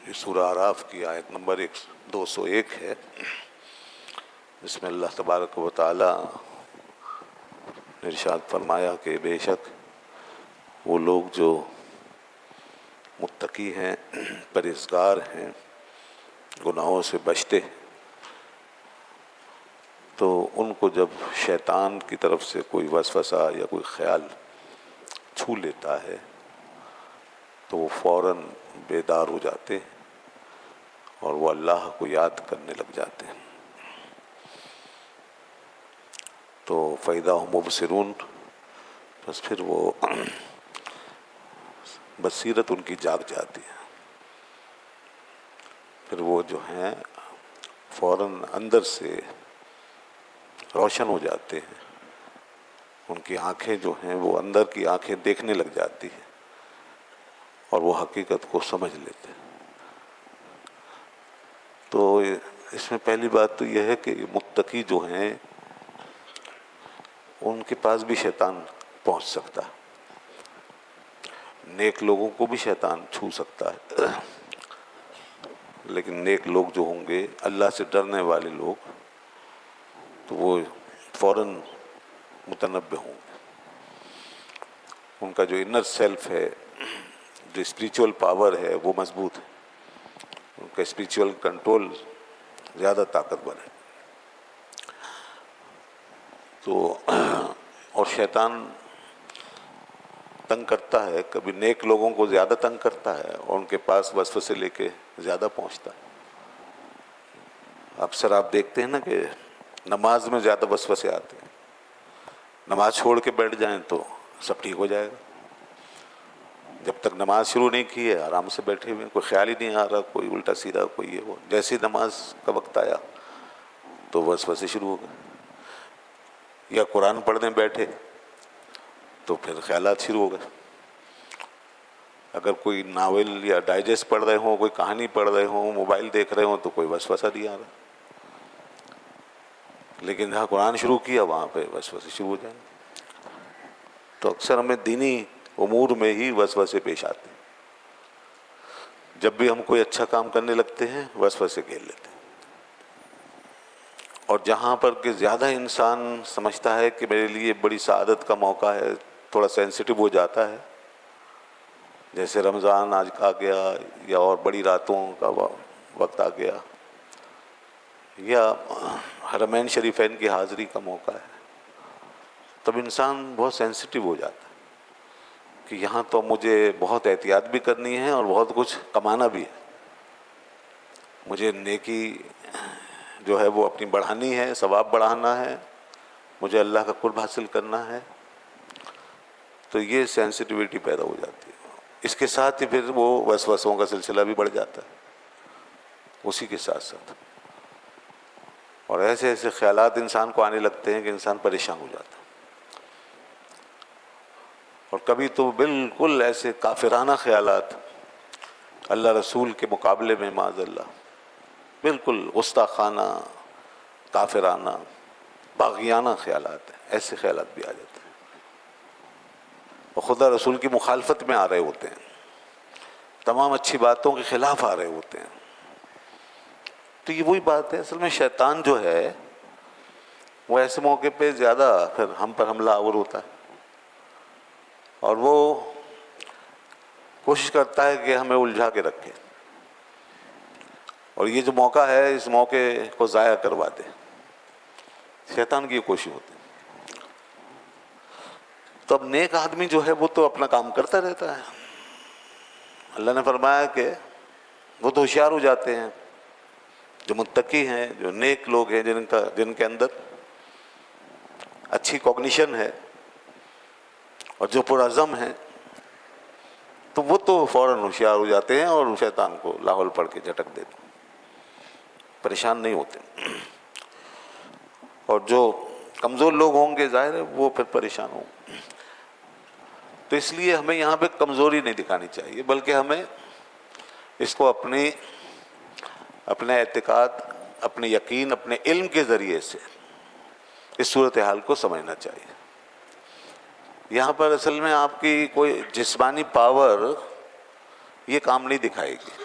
یہ سورہ اعراف کی آیت نمبر 201 ہے. اس میں اللہ تبارک و تعالی نے ارشاد فرمایا کہ بے شک وہ لوگ جو متقی ہیں، پرہیزگار ہیں، گناہوں سے بچتے، تو ان کو جب شیطان کی طرف سے کوئی وسوسہ یا کوئی خیال چھو لیتا ہے تو وہ فوراً بیدار ہو جاتے ہیں اور وہ اللہ کو یاد کرنے لگ جاتے ہیں. تو فَإِذَا هُمْ مُبْصِرُونَ، بس پھر وہ بصیرت ان کی جاگ جاتی ہے، پھر وہ جو ہیں فوراً اندر سے روشن ہو جاتے ہیں. ان کی آنکھیں جو ہیں وہ اندر کی آنکھیں دیکھنے لگ جاتی ہیں اور وہ حقیقت کو سمجھ لیتے ہیں. تو اس میں پہلی بات تو یہ ہے کہ متقی جو ہیں ان کے پاس بھی شیطان پہنچ سکتا ہے، نیک لوگوں کو بھی شیطان چھو سکتا ہے، لیکن نیک لوگ جو ہوں گے، اللہ سے ڈرنے والے لوگ، تو وہ فوراً متنبہ ہوں گے. ان کا جو انر سیلف ہے، جو اسپریچول پاور ہے، وہ مضبوط ہے، ان کا اسپریچول کنٹرول زیادہ طاقتور ہے. تو اور شیطان تنگ کرتا ہے، کبھی نیک لوگوں کو زیادہ تنگ کرتا ہے اور ان کے پاس وسوسے لے کے زیادہ پہنچتا ہے. اکثر آپ دیکھتے ہیں نا کہ نماز میں زیادہ وسوسے آتے ہیں، نماز چھوڑ کے بیٹھ جائیں تو سب ٹھیک ہو جائے گا. جب تک نماز شروع نہیں کی ہے آرام سے بیٹھے ہوئے، کوئی خیال ہی نہیں آ رہا، کوئی الٹا سیدھا، کوئی یہ وہ. جیسے نماز کا وقت آیا تو وسوسے شروع ہو گئے. یا قرآن پڑھنے بیٹھے تو پھر خیالات شروع ہو گئے. اگر کوئی ناول یا ڈائجسٹ پڑھ رہے ہوں، کوئی کہانی پڑھ رہے ہوں، موبائل دیکھ رہے ہوں تو کوئی وسوسہ نہیں آ رہا، لیکن جہاں قرآن شروع کیا وہاں پہ وسوسے شروع ہو جائیں. تو اکثر ہمیں دینی امور میں ہی وسوسے پیش آتے ہیں. جب بھی ہم کوئی اچھا کام کرنے لگتے ہیں وسوسے گھیر لیتے ہیں. اور جہاں پر کہ زیادہ انسان سمجھتا ہے کہ میرے لیے بڑی سعادت کا موقع ہے، تھوڑا سینسٹیو ہو جاتا ہے، جیسے رمضان آج آ گیا یا اور بڑی راتوں کا وقت آ گیا، یا حرمین شریفین کی حاضری کا موقع ہے، تب انسان بہت سینسٹیو ہو جاتا ہے کہ یہاں تو مجھے بہت احتیاط بھی کرنی ہے اور بہت کچھ کمانا بھی ہے، مجھے نیکی جو ہے وہ اپنی بڑھانی ہے، ثواب بڑھانا ہے، مجھے اللہ کا قرب حاصل کرنا ہے. تو یہ سینسٹیوٹی پیدا ہو جاتی ہے. اس کے ساتھ ہی پھر وہ وسوسوں کا سلسلہ بھی بڑھ جاتا ہے اسی کے ساتھ ساتھ. اور ایسے ایسے خیالات انسان کو آنے لگتے ہیں کہ انسان پریشان ہو جاتا ہے. اور کبھی تو بالکل ایسے کافرانہ خیالات اللہ رسول کے مقابلے میں معاذ اللہ، بالکل گستاخانہ، کافرانہ، باغیانہ خیالات ہیں، ایسے خیالات بھی آ جاتے ہیں اور خدا رسول کی مخالفت میں آ رہے ہوتے ہیں، تمام اچھی باتوں کے خلاف آ رہے ہوتے ہیں. تو یہ وہی بات ہے، اصل میں شیطان جو ہے وہ ایسے موقع پہ زیادہ پھر ہم پر حملہ آور ہوتا ہے اور وہ کوشش کرتا ہے کہ ہمیں الجھا کے رکھے اور یہ جو موقع ہے اس موقع کو ضائع کروا دے. شیطان کی یہ کوشش ہوتی ہے. تو اب نیک آدمی جو ہے وہ تو اپنا کام کرتا رہتا ہے. اللہ نے فرمایا کہ وہ تو ہوشیار ہو جاتے ہیں، جو متقی ہیں، جو نیک لوگ ہیں، جن کے اندر اچھی کوگنیشن ہے اور جو پرعزم ہیں، تو وہ تو فوراً ہوشیار ہو جاتے ہیں اور شیطان کو لاحول پڑھ کے جھٹک دیتے ہیں، پریشان نہیں ہوتے. اور جو کمزور لوگ ہوں گے ظاہر ہے وہ پھر پریشان ہوں گے. تو اس لیے ہمیں یہاں پہ کمزوری نہیں دکھانی چاہیے، بلکہ ہمیں اس کو اپنے اعتقاد، اپنے یقین، اپنے علم کے ذریعے سے اس صورتحال کو سمجھنا چاہیے. یہاں پر اصل میں آپ کی کوئی جسمانی پاور یہ کام نہیں دکھائے گی.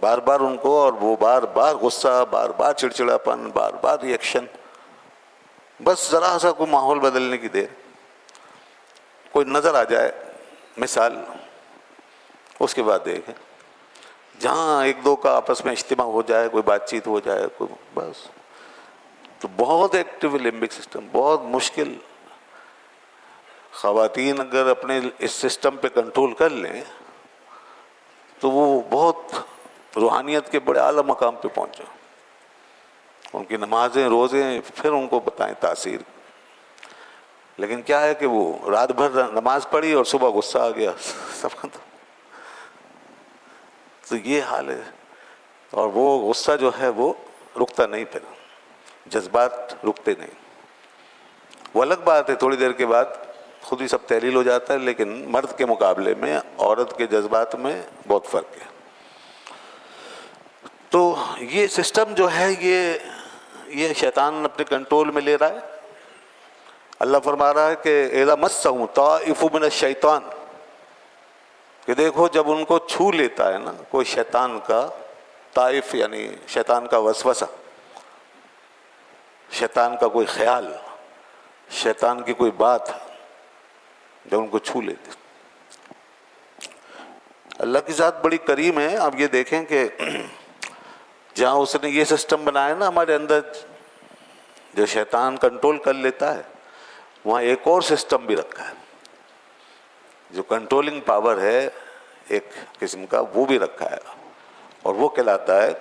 بار بار ان کو، اور وہ بار بار غصہ، بار بار چڑچڑاپن، بار بار ریئیکشن، بس ذرا سا کوئی ماحول بدلنے کی دیر، کوئی نظر آ جائے مثال، اس کے بعد دیکھیں جہاں ایک دو کا آپس میں اجتماع ہو جائے، کوئی بات چیت ہو جائے، کوئی بس، تو بہت ایکٹیو لمبک سسٹم، بہت مشکل. خواتین اگر اپنے اس سسٹم پہ کنٹرول کر لیں تو وہ بہت روحانیت کے بڑے اعلیٰ مقام پہ پہنچیں. ان کی نمازیں، روزیں پھر ان کو بتائیں تاثیر. لیکن کیا ہے کہ وہ رات بھر نماز پڑھی اور صبح غصہ آ گیا، سب ختم. تو یہ حال ہے. اور وہ غصہ جو ہے وہ رکتا نہیں، پھر جذبات رکتے نہیں. وہ الگ بات ہے، تھوڑی دیر کے بعد خود ہی سب تحلیل ہو جاتا ہے، لیکن مرد کے مقابلے میں عورت کے جذبات میں بہت فرق ہے. تو یہ سسٹم جو ہے یہ شیطان اپنے کنٹرول میں لے رہا ہے. اللہ فرما رہا ہے کہ اذا مسّہم طائف من الشیطان، کہ دیکھو جب ان کو چھو لیتا ہے نا کوئی شیطان کا طائف، یعنی شیطان کا وسوسہ، شیطان کا کوئی خیال، شیطان کی کوئی بات، جب ان کو چھو لیتے. اللہ کی ذات بڑی کریم ہے. اب یہ دیکھیں کہ جہاں اس نے یہ سسٹم بنایا نا ہمارے اندر جو شیطان کنٹرول کر لیتا ہے، وہاں ایک اور سسٹم بھی رکھا ہے جو کنٹرولنگ پاور ہے ایک قسم کا، وہ بھی رکھا ہے، اور وہ کہلاتا ہے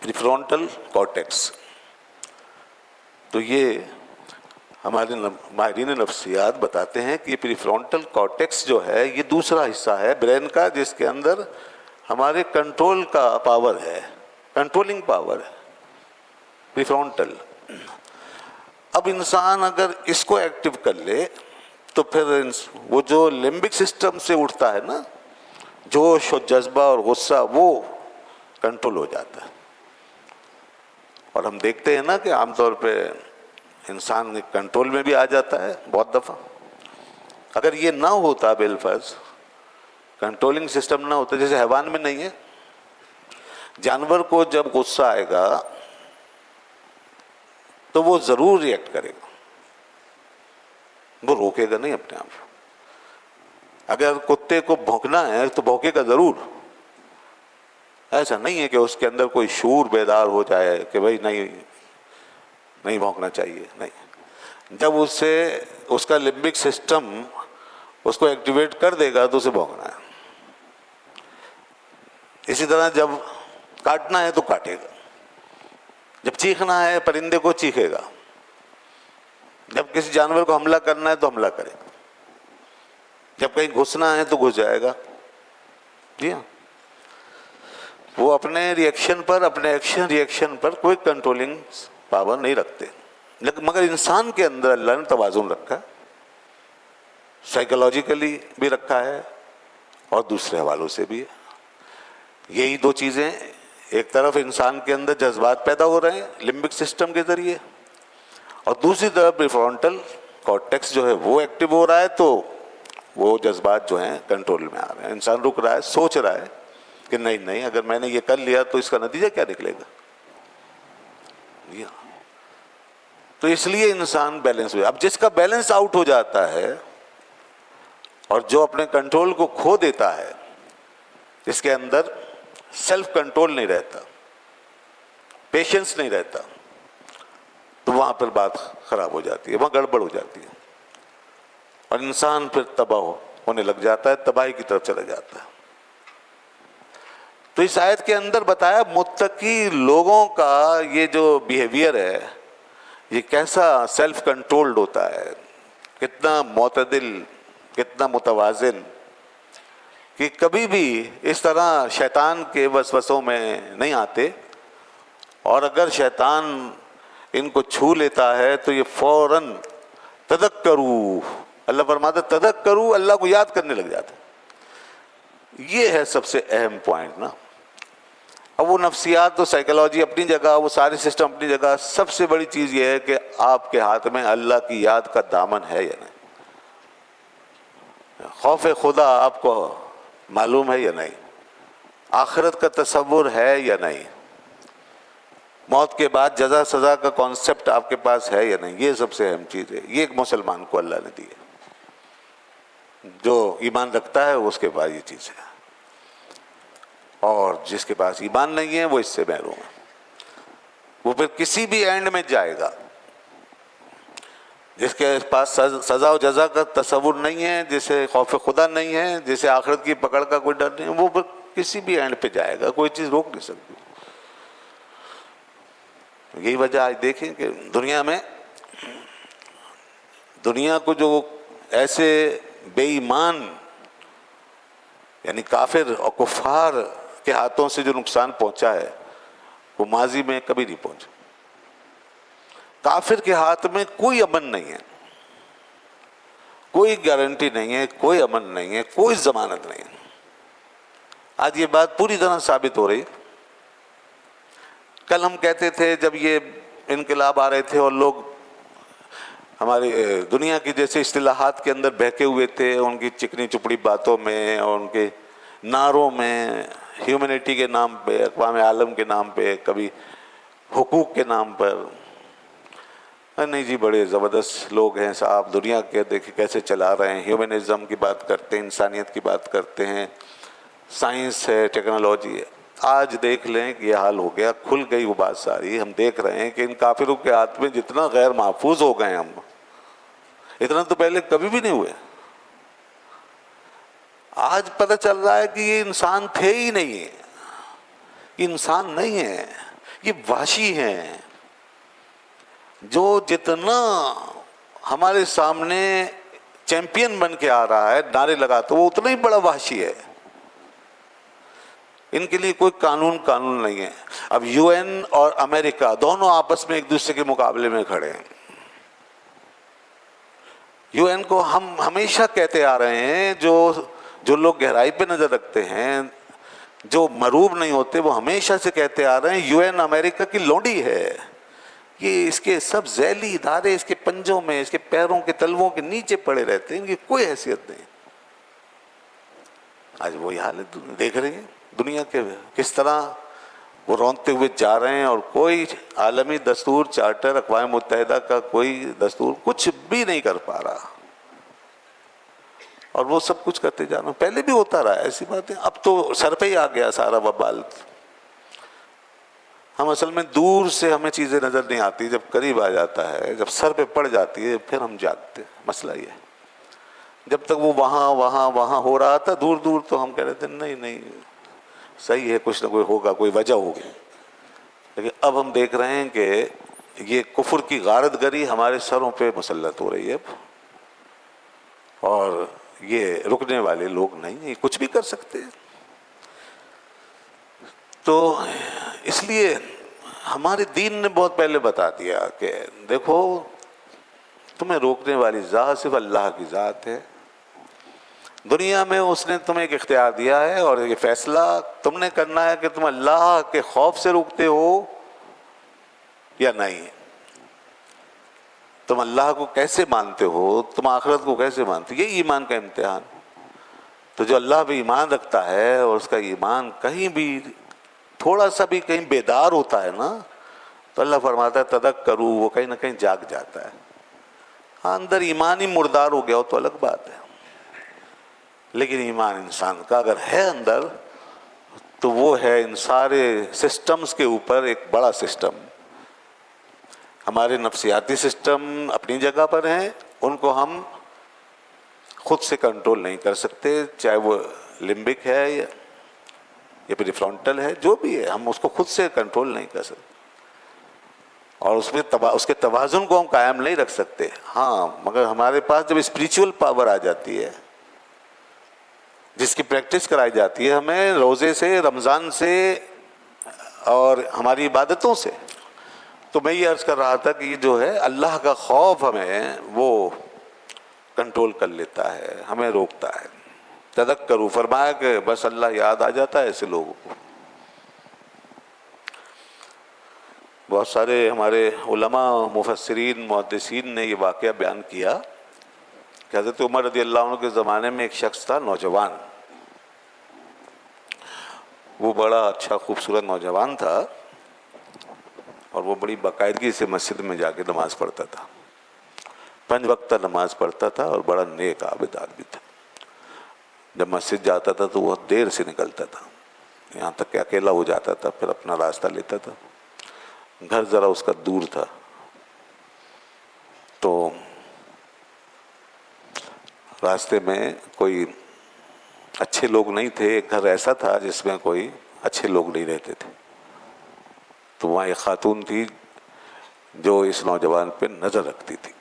پریفرونٹل کارٹیکس. تو یہ ہمارے ماہرین نفسیات بتاتے ہیں کہ یہ پریفرونٹل کارٹیکس جو ہے یہ دوسرا حصہ ہے برین کا، جس کے اندر ہمارے کنٹرول کا پاور ہے، کنٹرولنگ پاور ہے پریفرونٹل. اب انسان اگر اس کو ایکٹیو کر لے تو پھر وہ جو لمبک سسٹم سے اٹھتا ہے نا جوش اور جذبہ اور غصہ، وہ کنٹرول ہو جاتا ہے. اور ہم دیکھتے ہیں نا کہ عام طور پہ انسان کنٹرول میں بھی آ جاتا ہے بہت دفعہ. اگر یہ نہ ہوتا بالفرض، کنٹرولنگ سسٹم نہ ہوتا، جیسے حیوان میں نہیں ہے، جانور کو جب غصہ آئے گا تو وہ ضرور ریئیکٹ کرے گا، وہ روکے گا نہیں اپنے آپ. اگر کتے کو بھونکنا ہے تو بھونکے گا ضرور. ایسا نہیں ہے کہ اس کے اندر کوئی شعور بیدار ہو جائے کہ بھائی نہیں بھونکنا چاہیے، نہیں. جب اس کا لمبک سسٹم اس کو ایکٹیویٹ کر دے گا تو اسے بھونکنا ہے. اسی طرح جب کاٹنا ہے تو کاٹے گا، جب چیخنا ہے پرندے کو چیخے گا، جب کسی جانور کو حملہ کرنا ہے تو حملہ کرے گا، جب کہیں گھسنا ہے تو گھس جائے گا. جی ہاں، وہ اپنے ریئیکشن پر، اپنے ایکشن ریئیکشن پر کوئی کنٹرولنگ پاور نہیں رکھتے. لیکن مگر انسان کے اندر اللہ نے توازن رکھا، سائیکولوجیکلی بھی رکھا ہے اور دوسرے حوالوں سے بھی ہے. یہی دو چیزیں، ایک طرف انسان کے اندر جذبات پیدا ہو رہے ہیں لمبک سسٹم کے ذریعے، اور دوسری طرف پریفرونٹل کارٹیکس جو ہے وہ ایکٹیو ہو رہا ہے، تو وہ جذبات جو ہیں کنٹرول میں آ رہے ہیں. انسان رک رہا ہے، سوچ رہا ہے کہ نہیں اگر میں نے یہ کر لیا تو اس کا نتیجہ کیا نکلے گا. تو اس لیے انسان بیلنس ہوا. اب جس کا بیلنس آؤٹ ہو جاتا ہے اور جو اپنے کنٹرول کو کھو دیتا ہے، جس کے اندر سیلف کنٹرول نہیں رہتا، پیشنس نہیں رہتا، تو وہاں پر بات خراب ہو جاتی ہے، وہاں گڑبڑ ہو جاتی ہے، اور انسان پھر تباہ ہونے لگ جاتا ہے، تباہی کی طرف چلا جاتا ہے. تو اس آیت کے اندر بتایا متقی لوگوں کا یہ جو بیہیویئر ہے یہ کیسا سیلف کنٹرولڈ ہوتا ہے، کتنا معتدل، کتنا متوازن، کہ کبھی بھی اس طرح شیطان کے وسوسوں میں نہیں آتے. اور اگر شیطان ان کو چھو لیتا ہے تو یہ فوراً تذکروا، اللہ فرماتا ہے تذکروا، اللہ کو یاد کرنے لگ جاتے. یہ ہے سب سے اہم پوائنٹ نا. اب وہ نفسیات تو سائیکالوجی اپنی جگہ، وہ سارے سسٹم اپنی جگہ، سب سے بڑی چیز یہ ہے کہ آپ کے ہاتھ میں اللہ کی یاد کا دامن ہے یا نہیں، خوف خدا آپ کو معلوم ہے یا نہیں. آخرت کا تصور ہے یا نہیں، موت کے بعد جزا سزا کا کانسیپٹ آپ کے پاس ہے یا نہیں، یہ سب سے اہم چیز ہے. یہ ایک مسلمان کو اللہ نے دی ہے، جو ایمان رکھتا ہے اس کے پاس یہ چیز ہے، اور جس کے پاس ایمان نہیں ہے وہ اس سے محروم ہے. وہ پھر کسی بھی اینڈ میں جائے گا. جس کے پاس سزا و جزا کا تصور نہیں ہے، جسے خوف خدا نہیں ہے، جسے آخرت کی پکڑ کا کوئی ڈر نہیں ہے، وہ پھر کسی بھی اینڈ پہ جائے گا، کوئی چیز روک نہیں سکتی. یہی وجہ آج دیکھیں کہ دنیا کو جو ایسے بے ایمان یعنی کافر اور کفار کے ہاتھوں سے جو نقصان پہنچا ہے وہ ماضی میں کبھی نہیں پہنچا. کافر کے ہاتھ میں کوئی امن نہیں ہے، کوئی گارنٹی نہیں ہے، کوئی امن نہیں ہے، کوئی ضمانت نہیں ہے. آج یہ بات پوری طرح ثابت ہو رہی ہے. کل ہم کہتے تھے جب یہ انقلاب آ رہے تھے اور لوگ ہماری دنیا کی جیسے اصطلاحات کے اندر بہکے ہوئے تھے، ان کی چکنی چپڑی باتوں میں اور ان کے نعروں میں، ہیومنٹی کے نام پہ، اقوام عالم کے نام پہ، کبھی حقوق کے نام پر. نہیں جی بڑے زبردست لوگ ہیں صاحب، دنیا کے دیکھیں کیسے چلا رہے ہیں، ہیومنزم کی بات کرتے ہیں، انسانیت کی بات کرتے ہیں، سائنس ہے، ٹیکنالوجی ہے. آج دیکھ لیں کہ یہ حال ہو گیا، کھل گئی وہ بات ساری. ہم دیکھ رہے ہیں کہ ان کافروں کے ہاتھ میں جتنا غیر محفوظ ہو گئے ہم، اتنا تو پہلے کبھی بھی نہیں ہوئے. آج پتہ چل رہا ہے کہ یہ انسان تھے ہی نہیں، یہ انسان نہیں ہے، یہ وحشی ہیں. جو جتنا ہمارے سامنے چیمپئن بن کے آ رہا ہے نعرے لگاتا وہ اتنا ہی بڑا وحشی ہے. ان کے لیے کوئی قانون نہیں ہے. اب یو این اور امریکہ دونوں آپس میں ایک دوسرے کے مقابلے میں کھڑے ہیں. یو این کو ہم ہمیشہ کہتے آ رہے ہیں، جو لوگ گہرائی پہ نظر رکھتے ہیں، جو مروب نہیں ہوتے، وہ ہمیشہ سے کہتے آ رہے ہیں یو این امریکہ کی لونڈی ہے. یہ اس کے سب ذیلی ادارے اس کے پنجوں میں، اس کے پیروں کے تلووں کے نیچے پڑے رہتے ہیں، ان کی کوئی حیثیت نہیں. آج وہی حالت دیکھ رہے ہیں دنیا کے، کس طرح وہ رونتے ہوئے جا رہے ہیں، اور کوئی عالمی دستور، چارٹر، اقوام متحدہ کا کوئی دستور کچھ بھی نہیں کر پا رہا، اور وہ سب کچھ کرتے جا رہے ہیں. پہلے بھی ہوتا رہا ایسی باتیں، اب تو سر پہ ہی آ گیا سارا وبال. ہم اصل میں دور سے ہمیں چیزیں نظر نہیں آتی، جب قریب آ جاتا ہے، جب سر پہ پڑ جاتی ہے پھر ہم جاگتے. مسئلہ یہ ہے جب تک وہ وہاں ہو رہا تھا دور دور تو ہم کہہ رہے تھے نہیں صحیح ہے، کچھ نہ کوئی ہوگا، کوئی وجہ ہوگی. لیکن اب ہم دیکھ رہے ہیں کہ یہ کفر کی غارت گری ہمارے سروں پہ مسلط ہو رہی ہے اب، اور یہ رکنے والے لوگ نہیں ہیں، کچھ بھی کر سکتے ہیں. تو اس لیے ہمارے دین نے بہت پہلے بتا دیا کہ دیکھو تمہیں روکنے والی ذات صرف اللہ کی ذات ہے. دنیا میں اس نے تمہیں ایک اختیار دیا ہے، اور یہ فیصلہ تم نے کرنا ہے کہ تم اللہ کے خوف سے روکتے ہو یا نہیں. تم اللہ کو کیسے مانتے ہو، تم آخرت کو کیسے مانتے ہو، یہ ایمان کا امتحان. تو جو اللہ پہ ایمان رکھتا ہے اور اس کا ایمان کہیں بھی تھوڑا سا بھی کہیں بیدار ہوتا ہے نا، تو اللہ فرماتا ہے تذکرو، وہ کہیں نہ کہیں جاگ جاتا ہے. ہاں اندر ایمان ہی مردار ہو گیا ہو تو الگ بات ہے، لیکن ایمان انسان کا اگر ہے اندر تو وہ ہے ان سارے سسٹمز کے اوپر ایک بڑا سسٹم. ہمارے نفسیاتی سسٹم اپنی جگہ پر ہیں، ان کو ہم خود سے کنٹرول نہیں کر سکتے، چاہے وہ لمبک ہے یا پھر فرونٹل ہے، جو بھی ہے ہم اس کو خود سے کنٹرول نہیں کر سکتے، اور اس کے توازن کو ہم قائم نہیں رکھ سکتے. ہاں مگر ہمارے پاس جب اسپریچول پاور آ جاتی ہے، جس کی پریکٹس کرائی جاتی ہے ہمیں روزے سے، رمضان سے اور ہماری عبادتوں سے، تو میں یہ عرض کر رہا تھا کہ یہ جو ہے اللہ کا خوف ہمیں وہ کنٹرول کر لیتا ہے، ہمیں روکتا ہے. تذکروا، فرمایا کہ بس اللہ یاد آ جاتا ہے ایسے لوگوں کو. بہت سارے ہمارے علماء، مفسرین، محدثین نے یہ واقعہ بیان کیا کہ حضرت عمر رضی اللہ عنہ کے زمانے میں ایک شخص تھا، نوجوان. وہ بڑا اچھا خوبصورت نوجوان تھا اور وہ بڑی باقاعدگی سے مسجد میں جا کے نماز پڑھتا تھا، 5 وقت نماز پڑھتا تھا اور بڑا نیک عابد آدمی تھا۔ جب مسجد جاتا تھا تو وہ دیر سے نکلتا تھا، یہاں تک کہ اکیلا ہو جاتا تھا، پھر اپنا راستہ لیتا تھا۔ گھر ذرا اس کا دور تھا، تو راستے میں کوئی اچھے لوگ نہیں تھے، ایک گھر ایسا تھا جس میں کوئی اچھے لوگ نہیں رہتے تھے، تو وہاں ایک خاتون تھی جو اس نوجوان پہ نظر رکھتی تھی،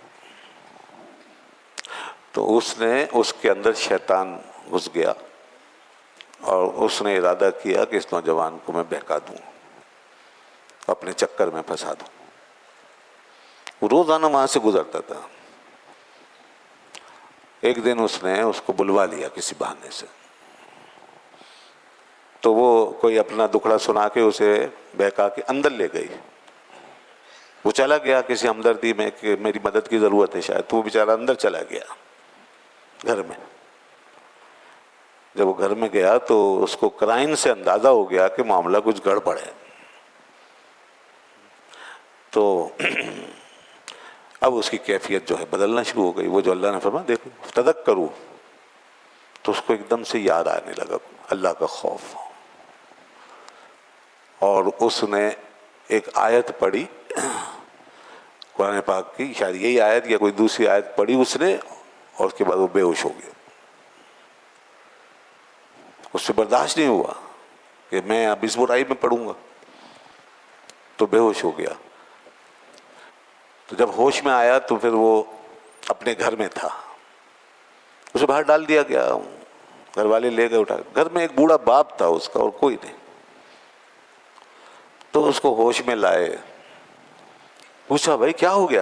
تو اس کے اندر شیطان گھس گیا اور اس نے ارادہ کیا کہ اس نوجوان کو میں بہکا دوں، اپنے چکر میں پھنسا دوں۔ وہ روزانہ وہاں سے گزرتا تھا۔ ایک دن اس نے اس کو بلوا لیا کسی بہانے سے، تو وہ کوئی اپنا دکھڑا سنا کے اسے بہکا کے اندر لے گئی۔ وہ چلا گیا کسی ہمدردی میں کہ میری مدد کی ضرورت ہے شاید، تو وہ بیچارہ اندر چلا گیا گھر میں۔ جب وہ گھر میں گیا تو اس کو قرائن سے اندازہ ہو گیا کہ معاملہ کچھ گڑبڑ ہے، تو اب اس کی کیفیت جو ہے بدلنا شروع ہو گئی۔ وہ جو اللہ نے فرمایا دیکھو تذکروا، تو اس کو ایک دم سے یاد آنے لگا اللہ کا خوف، اور اس نے ایک آیت پڑھی قرآن پاک کی، شاید یہی آیت یا کوئی دوسری آیت پڑھی اس نے، اور اس کے بعد وہ بے ہوش ہو گیا۔ اس سے برداشت نہیں ہوا کہ میں اب اس برائی میں پڑوں گا، تو بے ہوش ہو گیا۔ تو جب ہوش میں آیا تو پھر وہ اپنے گھر میں تھا، اسے باہر ڈال دیا گیا، گھر والے لے گئے اٹھا۔ گھر میں ایک بوڑھا باپ تھا اس کا اور کوئی نہیں، تو اس کو ہوش میں لائے، پوچھا بھائی کیا ہو گیا،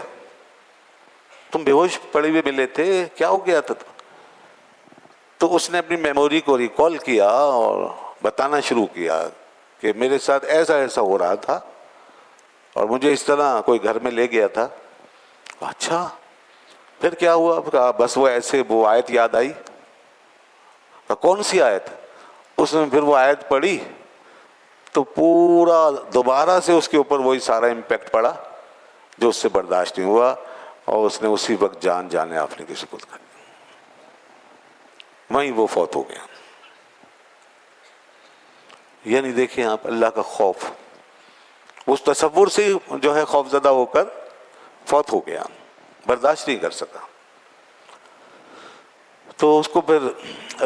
تم بے ہوش پڑے ہوئے ملے تھے، کیا ہو گیا تھا؟ تو اس نے اپنی میموری کو ریکال کیا اور بتانا شروع کیا کہ میرے ساتھ ایسا ایسا ہو رہا تھا اور مجھے اس طرح کوئی گھر میں لے گیا تھا۔ اچھا پھر کیا ہوا؟ کہا بس وہ ایسے وہ آیت یاد آئی۔ کہا کون سی آیت؟ اس نے پھر وہ آیت پڑھی تو پورا دوبارہ سے اس کے اوپر وہی سارا امپیکٹ پڑا جو اس سے برداشت نہیں ہوا، اور اس نے اسی وقت جانے آفنے کی سپرد کر دی، وہیں وہ فوت ہو گیا۔ یعنی دیکھیں آپ اللہ کا خوف، اس تصور سے جو ہے خوف زدہ ہو کر فوت ہو گیا، برداشت نہیں کر سکا۔ تو اس کو پھر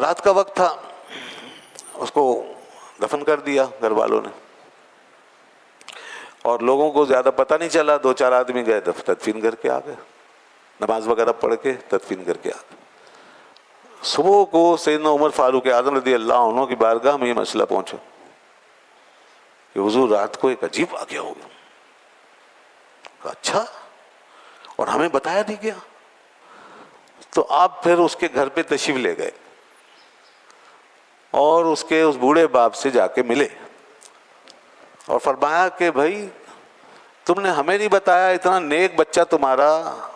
رات کا وقت تھا، اس کو دفن کر دیا گھر والوں نے، اور لوگوں کو زیادہ پتہ نہیں چلا، 2-4 آدمی گئے تدفین کر کے آ گئے، نماز وغیرہ پڑھ کے تدفین کر کے آ گئے۔ صبح کو سیدنا عمر فاروق اعظم رضی اللہ عنہ کی بارگاہ میں یہ مسئلہ پہنچا کہ حضور رات کو ایک عجیب واقعہ ہو گیا۔ کہا اچھا، اور ہمیں بتایا نہیں گیا؟ تو آپ پھر اس کے گھر پہ تشریف لے گئے اور اس بوڑھے باپ سے جا کے ملے اور فرمایا کہ بھائی تم نے ہمیں نہیں بتایا، اتنا نیک بچہ تمہارا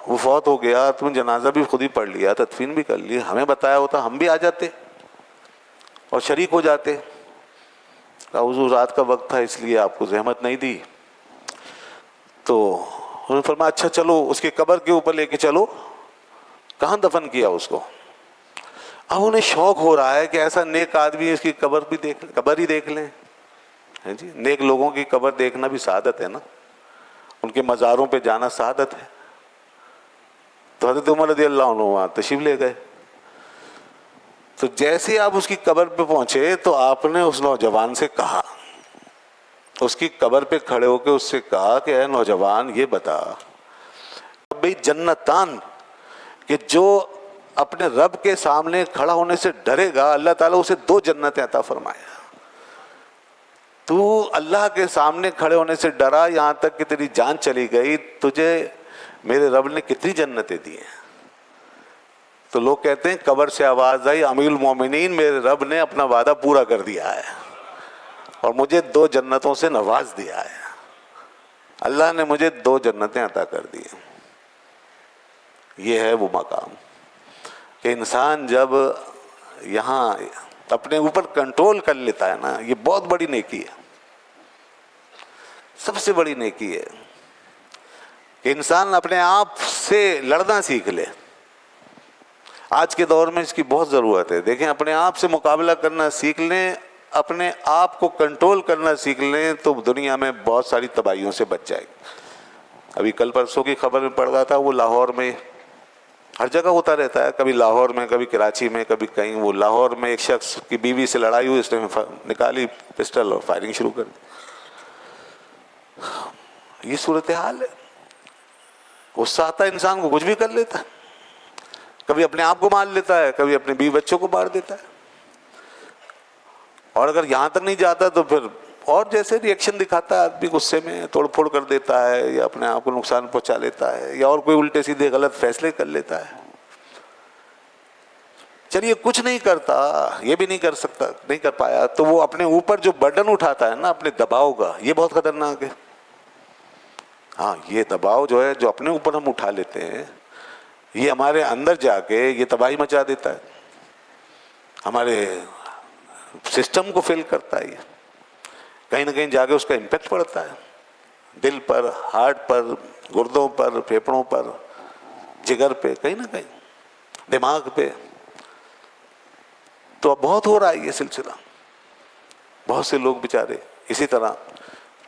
وہ فوت ہو گیا، تم جنازہ بھی خود ہی پڑھ لیا، تدفین بھی کر لی، ہمیں بتایا ہوتا ہم بھی آ جاتے اور شریک ہو جاتے۔ کہا حضور رات کا وقت تھا اس لیے آپ کو زحمت نہیں دی۔ تو انہوں نے فرمایا اچھا چلو اس کی قبر کے اوپر لے کے چلو، کہاں دفن کیا اس کو؟ اب انہیں شوق ہو رہا ہے کہ ایسا نیک آدمی اس کی قبر ہی دیکھ لیں۔ جی نیک لوگوں کی قبر دیکھنا بھی سعادت ہے نا، ان کے مزاروں پہ جانا سعادت ہے۔ تو حضرت عمر رضی اللہ عنہ وہاں تشریف لے گئے۔ تو جیسے آپ اس کی قبر پہ پہنچے تو آپ نے اس نوجوان سے کہا، اس کی قبر پہ کھڑے ہو کے اس سے کہا کہ اے نوجوان یہ بتا بھئی جنتان، کہ جو اپنے رب کے سامنے کھڑا ہونے سے ڈرے گا اللہ تعالیٰ اسے 2 جنتیں عطا فرمائے۔ تو اللہ کے سامنے کھڑے ہونے سے ڈرا یہاں تک کہ تیری جان چلی گئی، تجھے میرے رب نے کتنی جنتیں دی ہیں؟ تو لوگ کہتے ہیں قبر سے آواز آئی امیر المومنین میرے رب نے اپنا وعدہ پورا کر دیا ہے اور مجھے 2 جنتوں سے نواز دیا ہے، اللہ نے مجھے 2 جنتیں عطا کر دی ہیں۔ یہ ہے وہ مقام کہ انسان جب یہاں اپنے اوپر کنٹرول کر لیتا ہے نا، یہ بہت بڑی نیکی ہے، سب سے بڑی نیکی ہے کہ انسان اپنے آپ سے لڑنا سیکھ لے۔ آج کے دور میں اس کی بہت ضرورت ہے۔ دیکھیں، اپنے آپ سے مقابلہ کرنا سیکھ لیں، اپنے آپ کو کنٹرول کرنا سیکھ لیں تو دنیا میں بہت ساری تباہیوں سے بچ جائے گی۔ ابھی کل پرسوں کی خبر میں پڑھ رہا تھا، وہ لاہور میں، ہر جگہ ہوتا رہتا ہے، کبھی لاہور میں، کبھی کراچی میں، کبھی کہیں، وہ لاہور میں ایک شخص کی بیوی سے لڑائی ہوئی، اس نے نکالی پسٹل اور فائرنگ شروع کر دی۔ یہ صورتحال ہے۔ غصہ آتا ہے انسان کو، کچھ بھی کر لیتا ہے، کبھی اپنے آپ کو مار لیتا ہے، کبھی اپنے بیوی بچوں کو مار دیتا ہے، اور اگر یہاں تک نہیں جاتا تو پھر اور جیسے ری ایکشن دکھاتا ہے آدمی، غصے میں توڑ پھوڑ کر دیتا ہے، یا اپنے آپ کو نقصان پہنچا لیتا ہے، یا اور کوئی الٹے سیدھے غلط فیصلے کر لیتا ہے۔ چلیے کچھ نہیں کرتا، یہ بھی نہیں کر سکتا، نہیں کر پایا، تو وہ اپنے اوپر جو برڈن اٹھاتا ہے نا اپنے دباؤ کا، یہ بہت خطرناک ہے۔ ہاں، یہ دباؤ جو ہے، جو اپنے اوپر ہم اٹھا لیتے ہیں، یہ ہمارے اندر جا کے یہ تباہی مچا دیتا ہے، ہمارے سسٹم کو فیل کرتا ہے، یہ کہیں نہ کہیں جا کے اس کا امپیکٹ پڑتا ہے دل پر، ہارٹ پر، گردوں پر، پھیپھڑوں پر، جگر پہ، کہیں نہ کہیں دماغ پہ۔ تو اب بہت ہو رہا ہے یہ سلسلہ، بہت سے لوگ بیچارے اسی طرح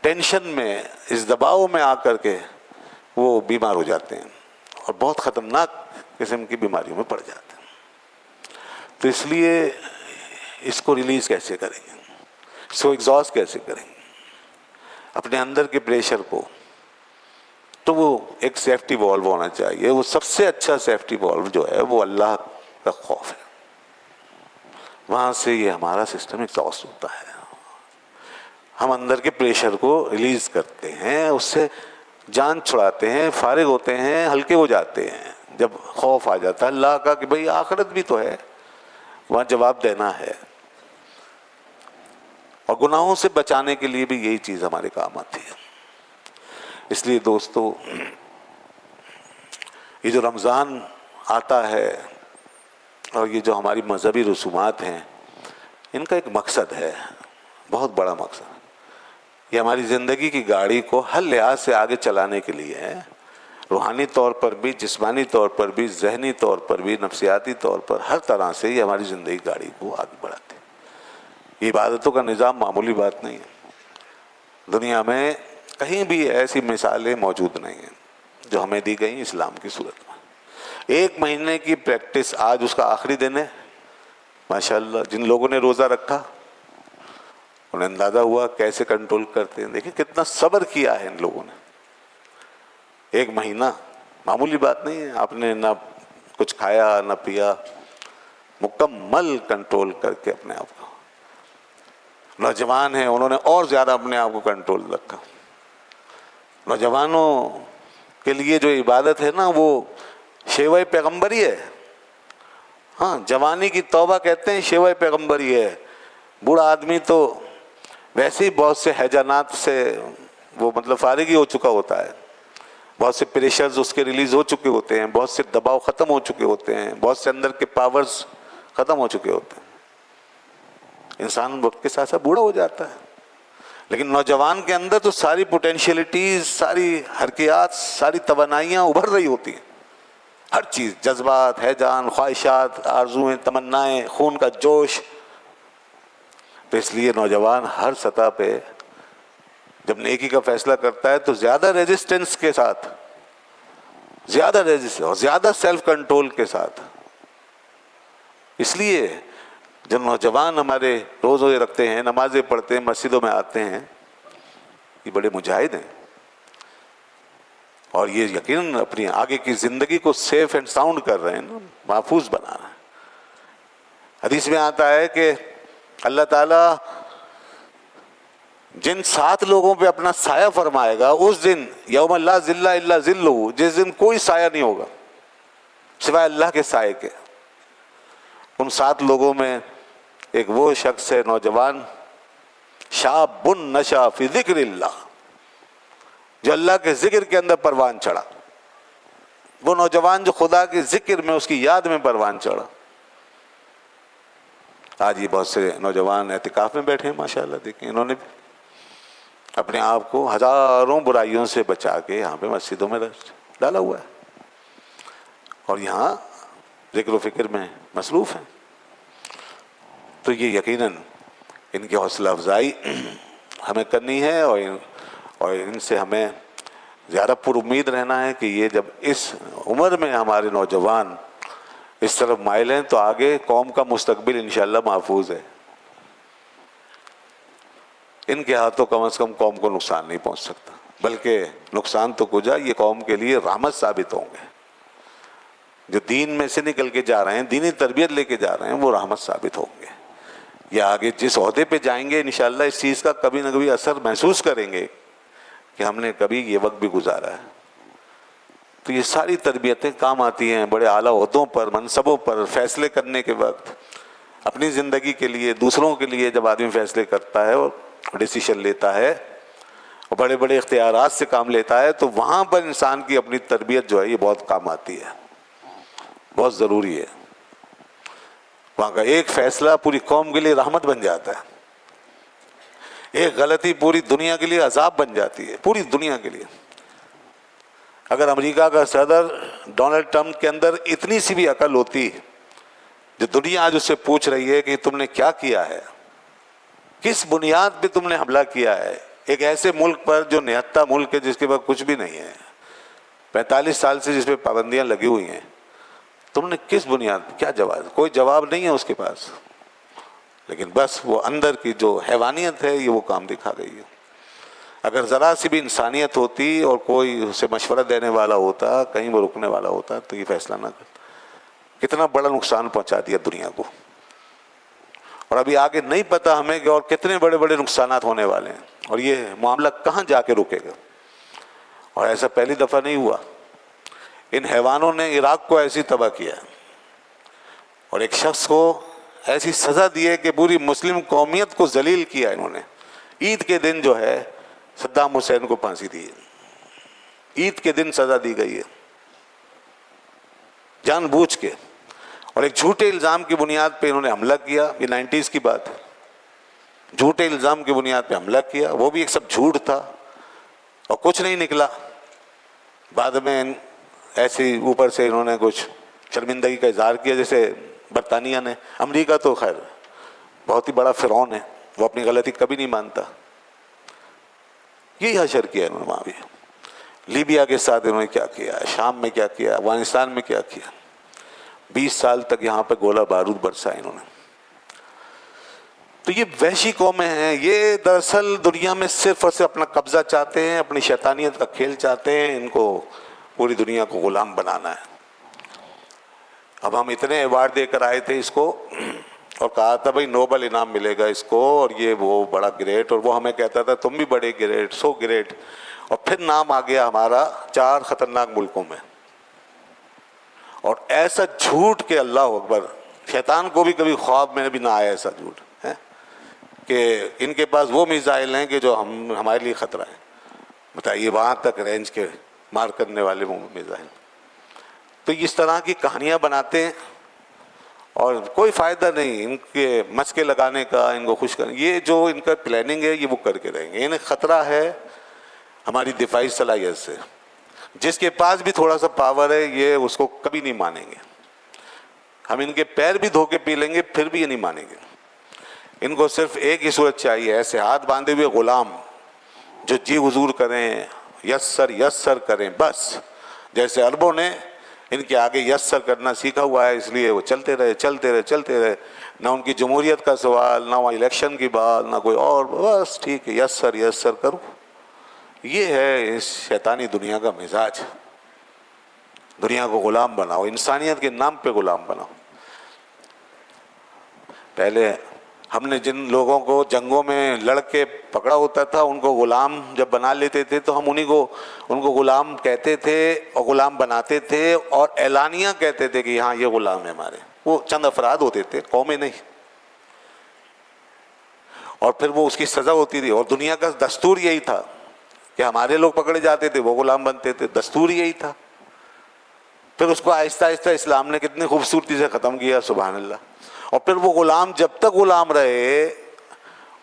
ٹینشن میں، اس دباؤ میں آ کر کے وہ بیمار ہو جاتے ہیں اور بہت خطرناک قسم کی بیماریوں میں پڑ جاتے ہیں۔ تو اس لیے اس کو ریلیز کیسے کریں گے، اس کو ایگزاسٹ کیسے کریں گے اپنے اندر کے پریشر کو؟ تو وہ ایک سیفٹی والو ہونا چاہیے۔ وہ سب سے اچھا سیفٹی والو جو ہے وہ اللہ کا خوف ہے، وہاں سے یہ ہمارا سسٹم ایگزاسٹ ہوتا ہے، ہم اندر کے پریشر کو ریلیز کرتے ہیں، اس سے جان چھڑاتے ہیں، فارغ ہوتے ہیں، ہلکے ہو جاتے ہیں۔ جب خوف آ جاتا ہے اللہ کا کہ بھئی آخرت بھی تو ہے، وہاں جواب دینا ہے، اور گناہوں سے بچانے کے لیے بھی یہی چیز ہمارے کام آتی ہے۔ اس لیے دوستو، یہ جو رمضان آتا ہے اور یہ جو ہماری مذہبی رسومات ہیں، ان کا ایک مقصد ہے، بہت بڑا مقصد۔ یہ ہماری زندگی کی گاڑی کو ہر لحاظ سے آگے چلانے کے لیے ہے، روحانی طور پر بھی، جسمانی طور پر بھی، ذہنی طور پر بھی، نفسیاتی طور پر، ہر طرح سے یہ ہماری زندگی گاڑی کو آگے بڑھاتی ہے۔ یہ عبادتوں کا نظام معمولی بات نہیں ہے، دنیا میں کہیں بھی ایسی مثالیں موجود نہیں ہیں جو ہمیں دی گئی اسلام کی صورت میں۔ ایک مہینے کی پریکٹس، آج اس کا آخری دن ہے، ماشاءاللہ جن لوگوں نے روزہ رکھا انہیں اندازہ ہوا کیسے کنٹرول کرتے ہیں۔ دیکھیں کتنا صبر کیا ہے ان لوگوں نے، ایک مہینہ معمولی بات نہیں ہے۔ آپ نے نہ کچھ کھایا نہ پیا، مکمل کنٹرول کر کے اپنے آپ کو۔ نوجوان ہیں، انہوں نے اور زیادہ اپنے آپ کو کنٹرول رکھا۔ نوجوانوں کے لیے جو عبادت ہے نا، وہ شیوہ پیغمبری ہے۔ ہاں، جوانی کی توبہ کہتے ہیں شیوہ پیغمبری ہے۔ بوڑھا آدمی تو ویسے ہی بہت سے ہیجانات سے وہ فارغ ہی ہو چکا ہوتا ہے، بہت سے پریشرز اس کے ریلیز ہو چکے ہوتے ہیں، بہت سے دباؤ ختم ہو چکے ہوتے ہیں، بہت سے اندر کے پاورز ختم ہو چکے ہوتے ہیں۔ انسان وقت کے ساتھ ساتھ بوڑھا ہو جاتا ہے، لیکن نوجوان کے اندر تو ساری پوٹینشیلٹیز، ساری حرکیات، ساری توانائیاں ابھر رہی ہوتی ہیں، ہر چیز، جذبات، ہیجان، خواہشات، آرزوئیں، تمنائیں، خون کا جوش۔ تو اس لیے نوجوان ہر سطح پہ جب نیکی کا فیصلہ کرتا ہے تو زیادہ ریزسٹنس کے ساتھ، زیادہ ریزسٹنس اور زیادہ سیلف کنٹرول کے ساتھ۔ اس لیے جب نوجوان ہمارے روزے رکھتے ہیں، نمازیں پڑھتے ہیں، مسجدوں میں آتے ہیں، یہ بڑے مجاہد ہیں، اور یہ یقیناً اپنی آگے کی زندگی کو سیف اینڈ ساؤنڈ کر رہے ہیں، محفوظ بنا رہے ہیں۔ حدیث میں آتا ہے کہ اللہ تعالیٰ جن 7 لوگوں پہ اپنا سایہ فرمائے گا، اس دن یوم لا ظل الا ظلہ، جس دن کوئی سایہ نہیں ہوگا سوائے اللہ کے سائے کے، ان 7 لوگوں میں ایک وہ شخص ہے، نوجوان، شاب نشا فی ذکر اللہ، جو اللہ کے ذکر کے اندر پروان چڑھا، وہ نوجوان جو خدا کے ذکر میں، اس کی یاد میں پروان چڑھا۔ آج یہ بہت سے نوجوان اعتکاف میں بیٹھے ہیں ماشاءاللہ، دیکھیں انہوں نے اپنے آپ کو ہزاروں برائیوں سے بچا کے یہاں پہ مسجدوں میں ڈالا ہوا ہے، اور یہاں ذکر و فکر میں مصروف ہیں۔ تو یہ یقیناً ان کی حوصلہ افزائی ہمیں کرنی ہے، اور ان سے ہمیں زیادہ پر امید رہنا ہے کہ یہ جب اس عمر میں ہمارے نوجوان اس طرف مائل ہیں تو آگے قوم کا مستقبل انشاءاللہ محفوظ ہے۔ ان کے ہاتھوں کم از کم قوم کو نقصان نہیں پہنچ سکتا، بلکہ نقصان تو کجا، یہ قوم کے لیے رحمت ثابت ہوں گے۔ جو دین میں سے نکل کے جا رہے ہیں، دینی تربیت لے کے جا رہے ہیں، وہ رحمت ثابت ہوں گے۔ یہ آگے جس عہدے پہ جائیں گے انشاءاللہ اس چیز کا کبھی نہ کبھی اثر محسوس کریں گے کہ ہم نے کبھی یہ وقت بھی گزارا ہے۔ تو یہ ساری تربیتیں کام آتی ہیں بڑے اعلیٰ عہدوں پر، منصبوں پر فیصلے کرنے کے وقت، اپنی زندگی کے لیے، دوسروں کے لیے جب آدمی فیصلے کرتا ہے اور ڈیسیشن لیتا ہے اور بڑے بڑے اختیارات سے کام لیتا ہے، تو وہاں پر انسان کی اپنی تربیت جو ہے یہ بہت کام آتی ہے، بہت ضروری ہے۔ وہاں کا ایک فیصلہ پوری قوم کے لیے رحمت بن جاتا ہے، ایک غلطی پوری دنیا کے لیے عذاب بن جاتی ہے، پوری دنیا کے لیے۔ اگر امریکہ کا صدر ڈونلڈ ٹرمپ کے اندر اتنی سی بھی عقل ہوتی، جو دنیا آج اس سے پوچھ رہی ہے کہ تم نے کیا کیا ہے، کس بنیاد پہ تم نے حملہ کیا ہے ایک ایسے ملک پر جو نہتا ملک ہے، جس کے پاس کچھ بھی نہیں ہے، 45 سال سے جس پہ پابندیاں لگی ہوئی ہیں، تم نے کس بنیاد پہ کیا جواب؟ کوئی جواب نہیں ہے اس کے پاس، لیکن بس وہ اندر کی جو حیوانیت ہے یہ وہ کام دکھا گئی ہے۔ اگر ذرا سی بھی انسانیت ہوتی اور کوئی اسے مشورہ دینے والا ہوتا، کہیں وہ رکنے والا ہوتا تو یہ فیصلہ نہ کرتا۔ کتنا بڑا نقصان پہنچا دیا دنیا کو، اور ابھی آگے نہیں پتا ہمیں کہ اور کتنے بڑے بڑے نقصانات ہونے والے ہیں، اور یہ معاملہ کہاں جا کے رکے گا۔ اور ایسا پہلی دفعہ نہیں ہوا، ان حیوانوں نے عراق کو ایسی تباہ کیا، اور ایک شخص کو ایسی سزا دی ہے کہ پوری مسلم قومیت کو ذلیل کیا انہوں نے۔ عید کے دن جو ہے صدام حسین کو پھانسی دی ہے، عید کے دن سزا دی گئی ہے جان بوجھ کے، اور ایک جھوٹے الزام کی بنیاد پہ انہوں نے حملہ کیا۔ یہ 90s کی بات ہے، جھوٹے الزام کی بنیاد پہ حملہ کیا، وہ بھی ایک سب جھوٹ تھا اور کچھ نہیں نکلا۔ بعد میں ایسے اوپر سے انہوں نے کچھ شرمندگی کا اظہار کیا، جیسے برطانیہ نے۔ امریکہ تو خیر بہت ہی بڑا فرعون ہے، وہ اپنی غلطی کبھی نہیں مانتا۔ یہی حشر کیا انہوں نے وہاں بھی، لیبیا کے ساتھ انہوں نے کیا کیا، شام میں کیا کیا، افغانستان میں کیا کیا، 20 سال تک یہاں پہ گولہ بارود برسا انہوں نے۔ تو یہ وحشی قومیں ہیں، یہ دراصل دنیا میں صرف اور صرف اپنا قبضہ چاہتے ہیں، اپنی شیطانیت کا کھیل چاہتے ہیں، ان کو پوری دنیا کو غلام بنانا ہے۔ اب ہم اتنے ایوارڈ دے کر آئے تھے اس کو، اور کہا تھا بھائی نوبل انعام ملے گا اس کو، اور یہ وہ بڑا گریٹ، اور وہ ہمیں کہتا تھا تم بھی بڑے گریٹ، سو گریٹ، اور پھر نام آ گیا ہمارا 4 خطرناک ملکوں میں۔ اور ایسا جھوٹ کہ اللہ اکبر، شیطان کو بھی کبھی خواب میں بھی نہ آیا ایسا جھوٹ ہے کہ ان کے پاس وہ میزائل ہیں کہ جو ہمارے لیے خطرہ ہیں۔ بتائیے، وہاں تک رینج کے مار کرنے والے میزائل۔ تو اس طرح کی کہانیاں بناتے ہیں اور کوئی فائدہ نہیں ان کے مسکے لگانے کا، ان کو خوش کرنے۔ یہ جو ان کا پلاننگ ہے یہ وہ کر کے رہیں گے۔ انہیں خطرہ ہے ہماری دفاعی صلاحیت سے۔ جس کے پاس بھی تھوڑا سا پاور ہے یہ اس کو کبھی نہیں مانیں گے۔ ہم ان کے پیر بھی دھو کے پی لیں گے پھر بھی یہ نہیں مانیں گے۔ ان کو صرف ایک ہی صورت چاہیے، ایسے ہاتھ باندھے ہوئے غلام جو جی حضور کریں، یس سر یس سر کریں، بس جیسے عربوں نے ان کے آگے یس سر کرنا سیکھا ہوا ہے، اس لیے وہ چلتے رہے، نہ ان کی جمہوریت کا سوال، نہ وہ الیکشن کی بات، نہ کوئی اور، بس ٹھیک ہے یس سر کرو۔ یہ ہے اس شیطانی دنیا کا مزاج۔ دنیا کو غلام بناؤ، انسانیت کے نام پہ غلام بناؤ۔ پہلے ہم نے جن لوگوں کو جنگوں میں لڑ کے پکڑا ہوتا تھا ان کو غلام جب بنا لیتے تھے تو ہم ان کو غلام کہتے تھے اور غلام بناتے تھے، اور اعلانیہ کہتے تھے کہ ہاں یہ غلام ہے ہمارے۔ وہ چند افراد ہوتے تھے، قومیں نہیں، اور پھر وہ اس کی سزا ہوتی تھی۔ اور دنیا کا دستور یہی تھا کہ ہمارے لوگ پکڑے جاتے تھے وہ غلام بنتے تھے، دستور یہی تھا۔ پھر اس کو آہستہ آہستہ اسلام نے کتنی خوبصورتی سے ختم کیا، سبحان اللہ۔ اور پھر وہ غلام جب تک غلام رہے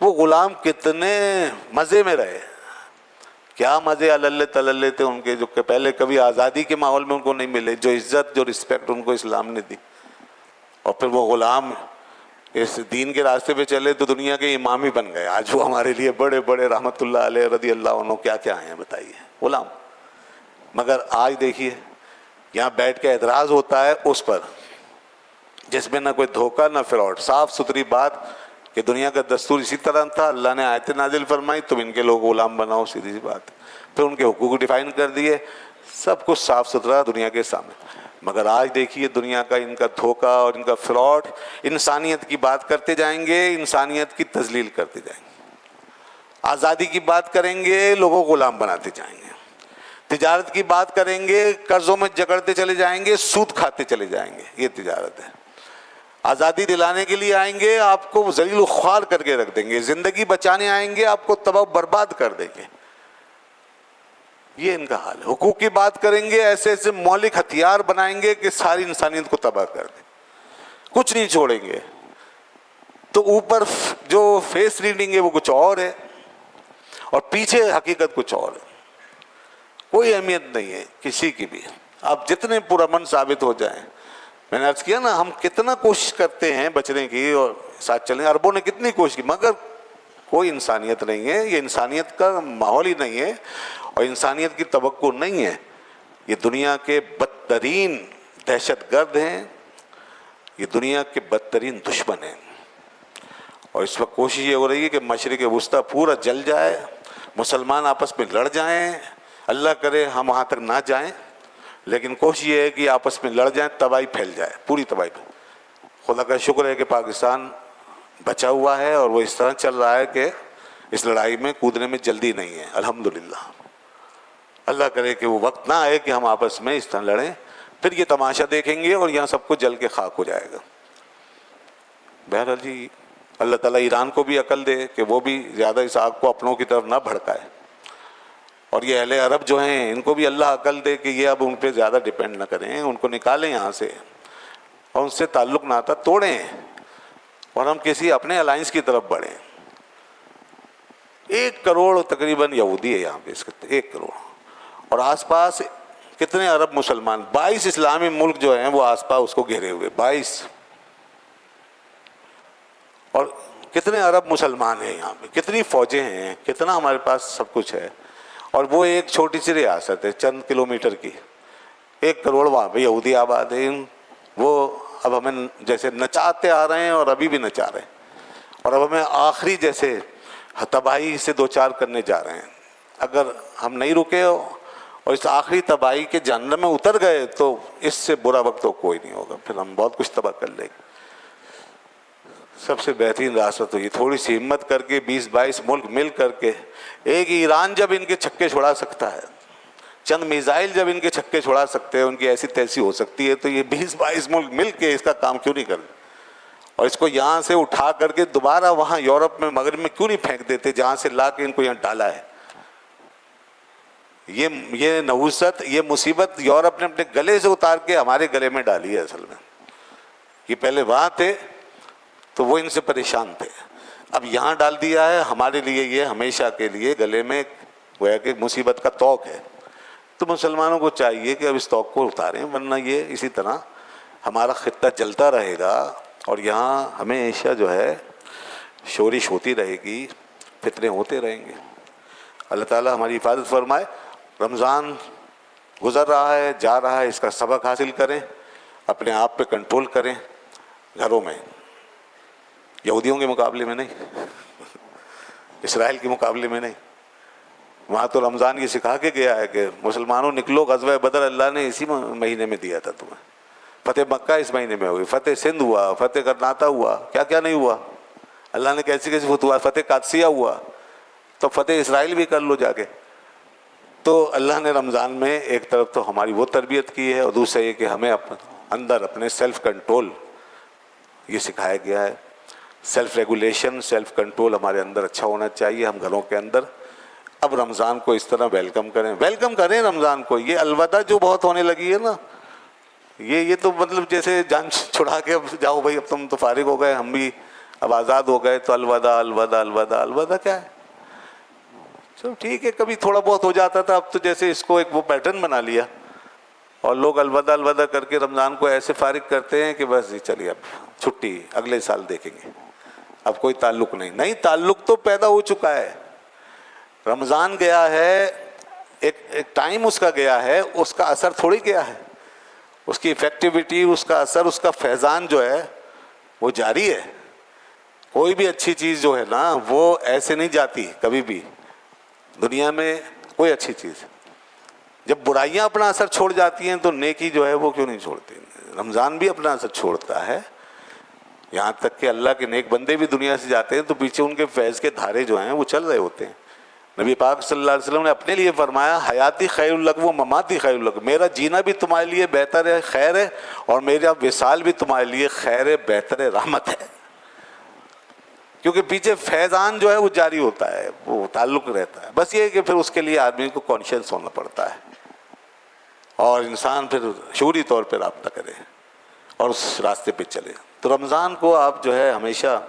وہ غلام کتنے مزے میں رہے، کیا مزے اللہ تللے تھے ان کے، جو کہ پہلے کبھی آزادی کے ماحول میں ان کو نہیں ملے، جو عزت جو رسپیکٹ ان کو اسلام نے دی. اور پھر وہ غلام اس دین کے راستے پہ چلے تو دنیا کے امام ہی بن گئے. آج وہ ہمارے لیے بڑے بڑے رحمت اللہ علیہ رضی اللہ عنہ کیا کیا ہیں بتائیے، غلام. مگر آج دیکھیے یہاں بیٹھ کے اعتراض ہوتا ہے اس پر جس میں نہ کوئی دھوکہ نہ فراڈ، صاف ستھری بات کہ دنیا کا دستور اسی طرح تھا، اللہ نے آیتیں نازل فرمائی تم ان کے لوگ غلام بناؤ، سیدھی سی بات. پھر ان کے حقوق ڈیفائن کر دیے، سب کچھ صاف ستھرا دنیا کے سامنے. مگر آج دیکھیے دنیا کا ان کا دھوکہ اور ان کا فراڈ، انسانیت کی بات کرتے جائیں گے انسانیت کی تذلیل کرتے جائیں گے، آزادی کی بات کریں گے لوگوں کو غلام بناتے جائیں گے، تجارت کی بات کریں گے قرضوں میں جکڑتے چلے جائیں گے، سود کھاتے چلے جائیں گے. یہ تجارت ہے. آزادی دلانے کے لیے آئیں گے آپ کو ذلیل و خوار کر کے رکھ دیں گے، زندگی بچانے آئیں گے آپ کو تباہ برباد کر دیں گے. یہ ان کا حال ہے. حقوق کی بات کریں گے ایسے ایسے مولک ہتھیار بنائیں گے کہ ساری انسانیت کو تباہ کر دیں، کچھ نہیں چھوڑیں گے. تو اوپر جو فیس ریڈنگ ہے وہ کچھ اور ہے اور پیچھے حقیقت کچھ اور ہے. کوئی اہمیت نہیں ہے کسی کی بھی، آپ جتنے پرامن ثابت ہو جائیں. میں نے عرض کیا نا ہم کتنا کوشش کرتے ہیں بچنے کی اور ساتھ چلیں، عربوں نے کتنی کوشش کی مگر کوئی انسانیت نہیں ہے. یہ انسانیت کا ماحول ہی نہیں ہے اور انسانیت کی توقع نہیں ہے. یہ دنیا کے بدترین دہشت گرد ہیں، یہ دنیا کے بدترین دشمن ہیں. اور اس وقت کوشش یہ ہو رہی ہے کہ مشرق وسطیٰ پورا جل جائے، مسلمان آپس میں لڑ جائیں. اللہ کرے ہم وہاں تک نہ جائیں، لیکن کوشش یہ ہے کہ آپس میں لڑ جائیں، تباہی پھیل جائے، پوری تباہی پھیل. خدا کا شکر ہے کہ پاکستان بچا ہوا ہے اور وہ اس طرح چل رہا ہے کہ اس لڑائی میں کودنے میں جلدی نہیں ہے الحمدللہ. اللہ کرے کہ وہ وقت نہ آئے کہ ہم آپس میں اس طرح لڑیں، پھر یہ تماشا دیکھیں گے اور یہاں سب کچھ جل کے خاک ہو جائے گا. بہرحال جی اللہ تعالیٰ ایران کو بھی عقل دے کہ وہ بھی زیادہ اس آگ کو اپنوں کی طرف نہ بھڑکائے، اور یہ اہل عرب جو ہیں ان کو بھی اللہ عقل دے کہ یہ اب ان پہ زیادہ ڈیپینڈ نہ کریں، ان کو نکالیں یہاں سے اور ان سے تعلق ناتا توڑیں اور ہم کسی اپنے الائنس کی طرف بڑھیں. 1 کروڑ تقریباً یہودی ہے یہاں پہ، 1 کروڑ، اور آس پاس کتنے عرب مسلمان، 22 اسلامی ملک جو ہیں وہ آس پاس اس کو گھیرے ہوئے، 22، اور کتنے عرب مسلمان ہیں یہاں پہ، کتنی فوجیں ہیں، کتنا ہمارے پاس سب کچھ ہے. اور وہ ایک چھوٹی سی ریاست ہے چند کلومیٹر کی، 1 کروڑ وہاں پہ یہودی آباد ہیں. وہ اب ہمیں جیسے نچاتے آ رہے ہیں اور ابھی بھی نچا رہے ہیں، اور اب ہمیں آخری جیسے تباہی سے دوچار کرنے جا رہے ہیں. اگر ہم نہیں رکے اور اس آخری تباہی کے جہنم میں اتر گئے تو اس سے برا وقت تو کوئی نہیں ہوگا، پھر ہم بہت کچھ تباہ کر لیں گے. سب سے بہترین راستہ تو یہ تھوڑی سی ہمت کر کے 20-22 ملک مل کر کے، ایک ایران جب ان کے چھکے چھڑا سکتا ہے، چند میزائل جب ان کے چھکے چھڑا سکتے ہیں، ان کی ایسی تیسی ہو سکتی ہے، تو یہ 20-22 ملک مل کے اس کا کام کیوں نہیں کرتے؟ اور اس کو یہاں سے اٹھا کر کے دوبارہ وہاں یورپ میں مغرب میں کیوں نہیں پھینک دیتے جہاں سے لا کے ان کو یہاں ڈالا ہے؟ یہ نحوست، یہ مصیبت یورپ نے اپنے گلے سے اتار کے ہمارے گلے میں ڈالی ہے. اصل میں یہ پہلے وہاں تھے تو وہ ان سے پریشان تھے، اب یہاں ڈال دیا ہے. ہمارے لیے یہ ہمیشہ کے لیے گلے میں گویا کہ مصیبت کا توق ہے. تو مسلمانوں کو چاہیے کہ اب اس توق کو اتاریں، ورنہ یہ اسی طرح ہمارا خطہ جلتا رہے گا اور یہاں ہمیشہ جو ہے شورش ہوتی رہے گی، فتنے ہوتے رہیں گے. اللہ تعالیٰ ہماری حفاظت فرمائے. رمضان گزر رہا ہے، جا رہا ہے، اس کا سبق حاصل کریں، اپنے آپ پہ کنٹرول کریں، گھروں میں، یہودیوں کے مقابلے میں نہیں، اسرائیل کے مقابلے میں نہیں. وہاں تو رمضان یہ سکھا کے گیا ہے کہ مسلمانوں نکلو، غزوہ بدر اللہ نے اسی مہینے میں دیا تھا تمہیں، فتح مکہ اس مہینے میں ہوئی، فتح سندھ ہوا، فتح کرناٹا ہوا، کیا کیا نہیں ہوا. اللہ نے کیسی کیسی فتوحات، فتح قادسیہ ہوا، تو فتح اسرائیل بھی کر لو جا کے. تو اللہ نے رمضان میں ایک طرف تو ہماری وہ تربیت کی ہے اور دوسرا یہ کہ ہمیں اندر اپنے سیلف کنٹرول یہ سکھایا گیا ہے. سیلف ریگولیشن، سیلف کنٹرول ہمارے اندر اچھا ہونا چاہیے. ہم گھروں کے اندر اب رمضان کو اس طرح ویلکم کریں رمضان کو. یہ الوداع جو بہت ہونے لگی ہے نا، یہ تو مطلب جیسے جان چھڑا کے اب جاؤ بھائی، اب تم تو فارغ ہو گئے، ہم بھی اب آزاد ہو گئے، تو الوداع الوداع الوداع الوداع کیا ہے؟ چلو ٹھیک ہے، کبھی تھوڑا بہت ہو جاتا تھا، اب تو جیسے اس کو ایک وہ پیٹرن بنا لیا، اور لوگ الوداع الوداع کر کے رمضان کو ایسے فارغ کرتے ہیں کہ بس جی چلیے اب چھٹی، اگلے سال دیکھیں گے، اب کوئی تعلق نہیں، تعلق تو پیدا ہو چکا ہے۔ رمضان گیا ہے، ایک ٹائم اس کا گیا ہے، اس کا اثر تھوڑی گیا ہے، اس کی افیکٹیویٹی، اس کا اثر، اس کا فیضان جو ہے وہ جاری ہے۔ کوئی بھی اچھی چیز جو ہے نا وہ ایسے نہیں جاتی کبھی بھی دنیا میں، کوئی اچھی چیز جب برائیاں اپنا اثر چھوڑ جاتی ہیں تو نیکی جو ہے وہ کیوں نہیں چھوڑتی؟ رمضان بھی اپنا اثر چھوڑتا ہے، یہاں تک کہ اللہ کے نیک بندے بھی دنیا سے جاتے ہیں تو پیچھے ان کے فیض کے دھارے جو ہیں وہ چل رہے ہوتے ہیں۔ نبی پاک صلی اللہ علیہ وسلم نے اپنے لیے فرمایا، حیاتی خیر لکم و مماتی خیر لکم، میرا جینا بھی تمہارے لیے بہتر ہے، خیر ہے، اور میرا وصال بھی تمہارے لیے خیر ہے، بہتر ہے، رحمت ہے، کیونکہ پیچھے فیضان جو ہے وہ جاری ہوتا ہے، وہ تعلق رہتا ہے۔ بس یہ ہے کہ پھر اس کے لیے آدمی کو کانشیس ہونا پڑتا ہے، اور انسان پھر شعوری طور پہ رابطہ کرے اور اس راستے پہ چلے۔ تو رمضان کو آپ جو ہے ہمیشہ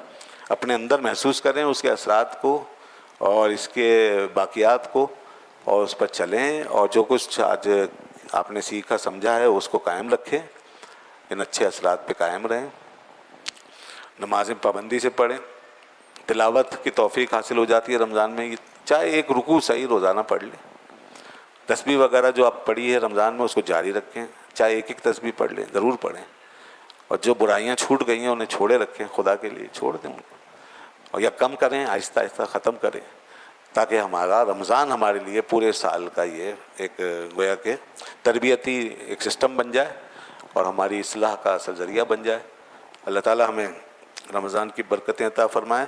اپنے اندر محسوس کریں، اس کے اثرات کو اور اس کے باقیات کو، اور اس پر چلیں، اور جو کچھ آج آپ نے سیکھا سمجھا ہے اس کو قائم رکھیں، ان اچھے اثرات پہ قائم رہیں، نمازیں پابندی سے پڑھیں، تلاوت کی توفیق حاصل ہو جاتی ہے رمضان میں، چاہے ایک رکوع صحیح روزانہ پڑھ لیں، تسبیح وغیرہ جو آپ پڑھی ہے رمضان میں اس کو جاری رکھیں، چاہے ایک ایک تسبیح پڑھ لیں، ضرور پڑھیں، اور جو برائیاں چھوٹ گئی ہیں انہیں چھوڑے رکھیں، خدا کے لیے چھوڑ دیں ان کو، اور یا کم کریں، آہستہ آہستہ ختم کریں، تاکہ ہمارا رمضان ہمارے لیے پورے سال کا یہ ایک گویا کہ تربیتی ایک سسٹم بن جائے اور ہماری اصلاح کا اصل ذریعہ بن جائے۔ اللہ تعالی ہمیں رمضان کی برکتیں عطا فرمائے۔